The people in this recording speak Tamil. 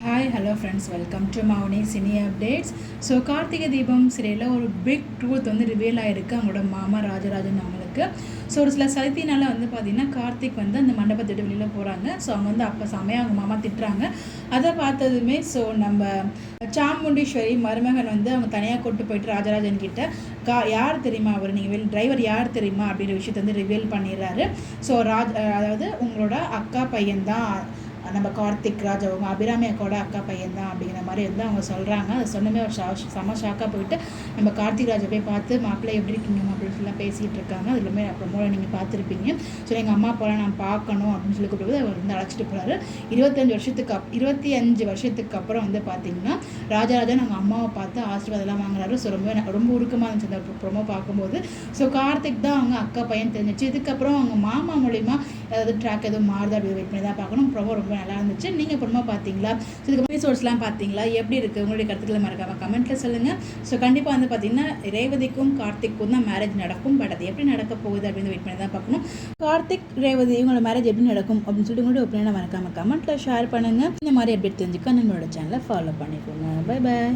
Hi hello friends, welcome to Mouni cine updates. So Karthigai Deepam சீரியலில் ஒரு பிக் ட்ரூத் ரிவீல் ஆகிருக்கு அவங்களோட மாமா ராஜராஜன் அவங்களுக்கு. ஸோ ஒரு சில சலுத்தினால பார்த்திங்கன்னா கார்த்திக் அந்த மண்டபத்தை விட்டு வெளியில் போகிறாங்க. ஸோ அவங்க அப்போ செமையாக அவங்க மாமா திட்டுறாங்க. அதை பார்த்ததுமே ஸோ நம்ம சாமுண்டீஸ்வரி மருமகன் அவங்க தனியாக கூட்டு போயிட்டு ராஜராஜன் கிட்ட யார் தெரியுமா அவர், நீங்கள் டிரைவர் யார் தெரியுமா அப்படின்ற விஷயத்தை ரிவீல் பண்ணிடுறாரு. ஸோ அதாவது உங்களோட அக்கா பையன்தான் நம்ம கார்த்திக் ராஜ், அவங்க அபிராமி அக்காவோட அக்கா பையன் தான் அப்படிங்கிற மாதிரி அவங்க சொல்கிறாங்க. அதை சொன்னமே ஒரு செம ஷாக்காக போயிட்டு நம்ம கார்த்திக் ராஜை போய் பார்த்து மாப்பிள்ளை எப்படி இருக்கீங்க அப்படின்னு சொல்லலாம் பேசிகிட்டு இருக்காங்க. அதுலேயுமே அப்புறமோட நீங்கள் பார்த்துருப்பீங்க. ஸோ எங்கள் அம்மா அப்பாலாம் நான் பார்க்கணும் அப்படின்னு சொல்லி கூப்பிட்டு அவர் அழைச்சிட்டு போகிறாரு. 25 வருஷத்துக்கு அப்புறம் பார்த்தீங்கன்னா ராஜராஜன் அவங்க அம்மாவை பார்த்து ஆசீர்வாதம்லாம் வாங்குறாரு. ஸோ ரொம்ப உருக்கமாக இருந்துச்சு அந்த ப்ரொமோ பார்க்கும்போது. ஸோ கார்த்திக் தான் அவங்க அக்கா பையன் தெரிஞ்சிச்சு. இதுக்கப்புறம் அவங்க மாமா மூலிமா ஏதாவது ட்ராக் எதுவும் மாறுது அப்படி வெயிட் பண்ணி தான் பார்க்கணும். ப்ரொமோ ரொம்ப நல்லா இருந்துச்சு. நீங்கள் அப்புறமா பார்த்தீங்களா? ஸோ இதுக்கு எபிசோட்ஸ்லாம் பார்த்தீங்களா? எப்படி இருக்குது உங்களுடைய கருத்துக்களை மறக்காமல் கமெண்ட்டில் சொல்லுங்கள். ஸோ கண்டிப்பாக பார்த்தீங்கன்னா ரேவதிக்கும் கார்த்திக்கும் தான் மேரேஜ் நடக்கும். பட் அது எப்படி நடக்க போகுது அப்படின்னு வெயிட் பண்ணி தான் பார்க்கணும். கார்த்திக் ரேவதி இவங்களோட மேரேஜ் எப்படி நடக்கும் அப்படின்னு சொல்லிட்டு உங்களுடைய ஒப்பீனியனை மறக்காமல் கமெண்ட்டில் ஷேர் பண்ணுங்கள். இந்த மாதிரி அப்டேட் தெரிஞ்சுக்க நம்மளோட சேனலை ஃபாலோ பண்ணிக்கோங்க. Bye bye.